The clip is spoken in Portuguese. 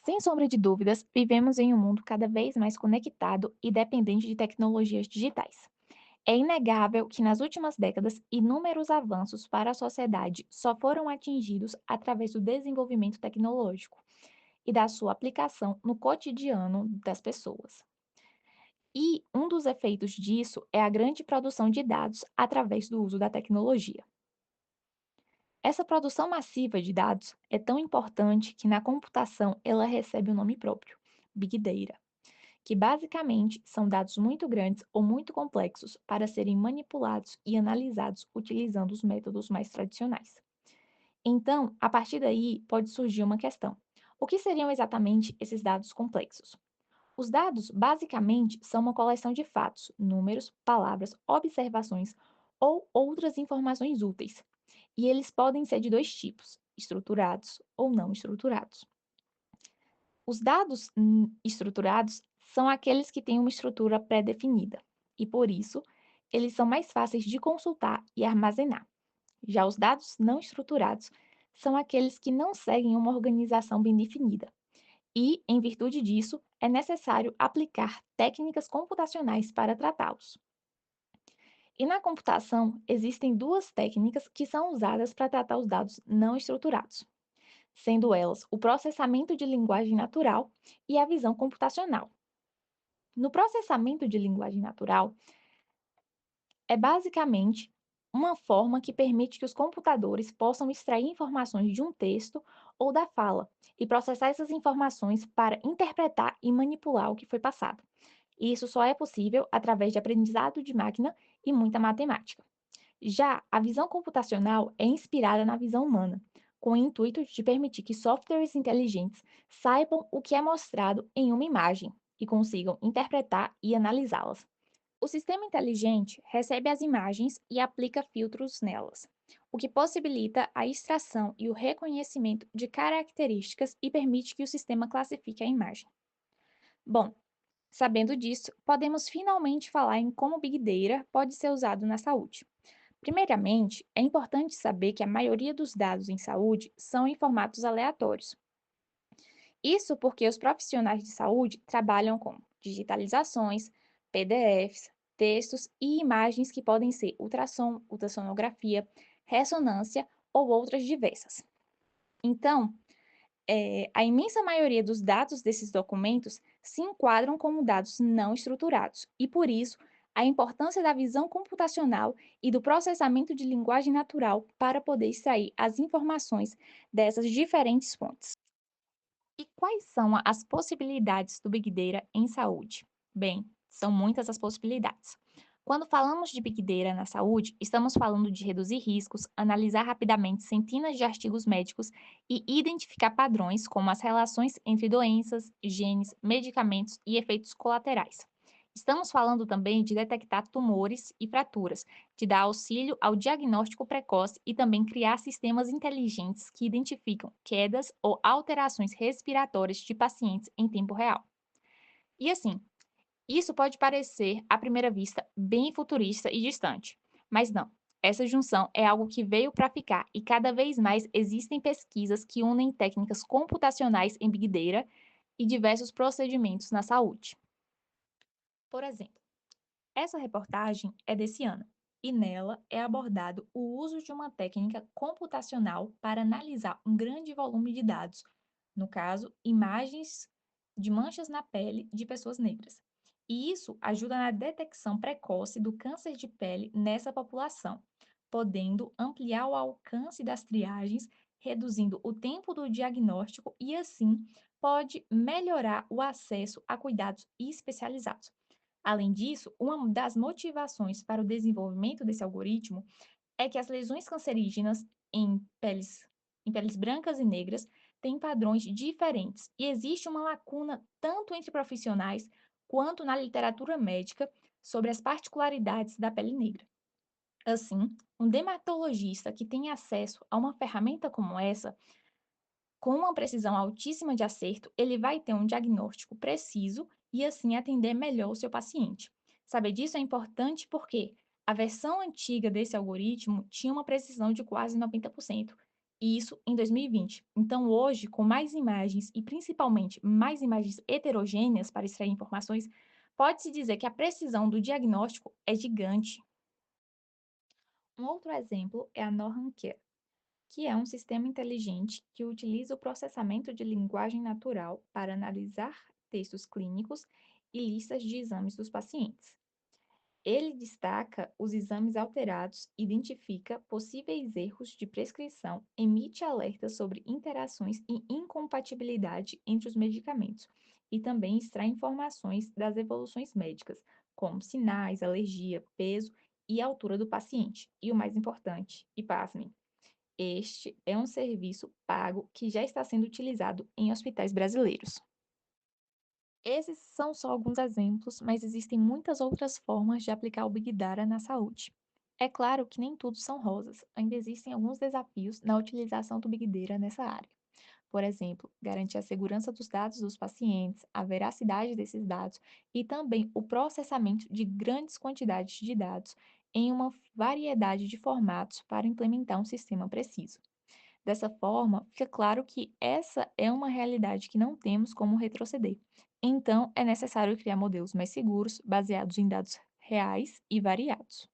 Sem sombra de dúvidas, vivemos em um mundo cada vez mais conectado e dependente de tecnologias digitais. É inegável que nas últimas décadas, inúmeros avanços para a sociedade só foram atingidos através do desenvolvimento tecnológico e da sua aplicação no cotidiano das pessoas. E um dos efeitos disso é a grande produção de dados através do uso da tecnologia. Essa produção massiva de dados é tão importante que na computação ela recebe o nome próprio, Big Data, que basicamente são dados muito grandes ou muito complexos para serem manipulados e analisados utilizando os métodos mais tradicionais. Então, a partir daí, pode surgir uma questão: o que seriam exatamente esses dados complexos? Os dados, basicamente, são uma coleção de fatos, números, palavras, observações ou outras informações úteis. E eles podem ser de dois tipos: estruturados ou não estruturados. Os dados estruturados são aqueles que têm uma estrutura pré-definida, e por isso, eles são mais fáceis de consultar e armazenar. Já os dados não estruturados são aqueles que não seguem uma organização bem definida, e, em virtude disso, é necessário aplicar técnicas computacionais para tratá-los. E na computação, existem duas técnicas que são usadas para tratar os dados não estruturados, sendo elas o processamento de linguagem natural e a visão computacional. No processamento de linguagem natural, é basicamente uma forma que permite que os computadores possam extrair informações de um texto ou da fala e processar essas informações para interpretar e manipular o que foi passado. E isso só é possível através de aprendizado de máquina e muita matemática. Já a visão computacional é inspirada na visão humana, com o intuito de permitir que softwares inteligentes saibam o que é mostrado em uma imagem e consigam interpretar e analisá-las. O sistema inteligente recebe as imagens e aplica filtros nelas, o que possibilita a extração e o reconhecimento de características e permite que o sistema classifique a imagem. Bom, sabendo disso, podemos finalmente falar em como o Big Data pode ser usado na saúde. Primeiramente, é importante saber que a maioria dos dados em saúde são em formatos aleatórios. Isso porque os profissionais de saúde trabalham com digitalizações, PDFs, textos e imagens que podem ser ultrassom, ultrassonografia, ressonância ou outras diversas. Então, a imensa maioria dos dados desses documentos se enquadram como dados não estruturados, e por isso, a importância da visão computacional e do processamento de linguagem natural para poder extrair as informações dessas diferentes fontes. E quais são as possibilidades do Big Data em saúde? Bem, são muitas as possibilidades. Quando falamos de Big Data na saúde, estamos falando de reduzir riscos, analisar rapidamente centenas de artigos médicos e identificar padrões como as relações entre doenças, genes, medicamentos e efeitos colaterais. Estamos falando também de detectar tumores e fraturas, de dar auxílio ao diagnóstico precoce e também criar sistemas inteligentes que identificam quedas ou alterações respiratórias de pacientes em tempo real. E assim, isso pode parecer, à primeira vista, bem futurista e distante, mas não. Essa junção é algo que veio para ficar e cada vez mais existem pesquisas que unem técnicas computacionais em Big Data e diversos procedimentos na saúde. Por exemplo, essa reportagem é desse ano e nela é abordado o uso de uma técnica computacional para analisar um grande volume de dados, no caso, imagens de manchas na pele de pessoas negras. E isso ajuda na detecção precoce do câncer de pele nessa população, podendo ampliar o alcance das triagens, reduzindo o tempo do diagnóstico e, assim, pode melhorar o acesso a cuidados especializados. Além disso, uma das motivações para o desenvolvimento desse algoritmo é que as lesões cancerígenas em peles brancas e negras têm padrões diferentes e existe uma lacuna tanto entre profissionais quanto na literatura médica sobre as particularidades da pele negra. Assim, um dermatologista que tem acesso a uma ferramenta como essa, com uma precisão altíssima de acerto, ele vai ter um diagnóstico preciso e assim atender melhor o seu paciente. Saber disso é importante porque a versão antiga desse algoritmo tinha uma precisão de quase 90%. E isso em 2020. Então, hoje, com mais imagens e principalmente mais imagens heterogêneas para extrair informações, pode-se dizer que a precisão do diagnóstico é gigante. Um outro exemplo é a Northern Care, que é um sistema inteligente que utiliza o processamento de linguagem natural para analisar textos clínicos e listas de exames dos pacientes. Ele destaca os exames alterados, identifica possíveis erros de prescrição, emite alertas sobre interações e incompatibilidade entre os medicamentos e também extrai informações das evoluções médicas, como sinais, alergia, peso e altura do paciente. E o mais importante, e pasmem, este é um serviço pago que já está sendo utilizado em hospitais brasileiros. Esses são só alguns exemplos, mas existem muitas outras formas de aplicar o Big Data na saúde. É claro que nem tudo são rosas, ainda existem alguns desafios na utilização do Big Data nessa área. Por exemplo, garantir a segurança dos dados dos pacientes, a veracidade desses dados e também o processamento de grandes quantidades de dados em uma variedade de formatos para implementar um sistema preciso. Dessa forma, fica claro que essa é uma realidade que não temos como retroceder. Então, é necessário criar modelos mais seguros, baseados em dados reais e variados.